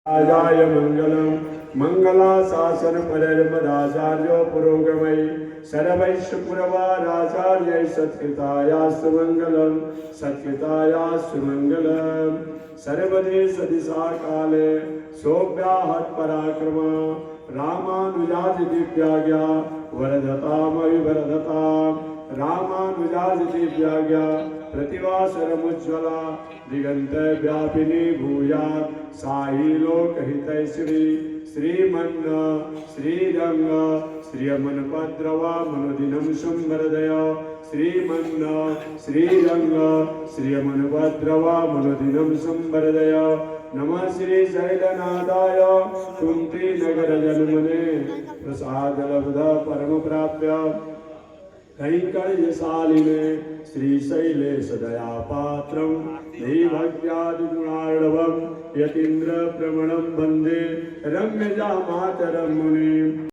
राजाय मंगलम मंगलाशासन परमदाचार्यो पुरोगमय सर्वैश्वपुरवाराचार्य सत्कृतायास्तु मंगलम सत्कृतायास्तु मंगलम सर्वदेश दिशा काले सोव्याहत पराक्रम रामानुजाति दिव्याज्ञा वरदतामविवरदताम रामानुजाति दिव्याज्ञा प्रतिवासरमुज्ज्वला दिगंत व्यापिनी भूयात् साई लोकहितैषिणी श्रीमन्न श्रीरंग श्रियमन पद्रवा मनोदिनं शुंभरदय श्रीमन्न श्रीरंग श्रियमन पद्रवा मनोदिनं शुंभरदय नमः श्री शैलनाथाय कुंती नगर जन्मने प्रसाद लब्ध परम प्राप्य कैंकर्यशालिने श्रीशैलेश दया पात्रं दैवज्ञादिगुणार्णवं यतीन्द्र प्रमणं वन्दे रम्यजामातरं मुनिम्।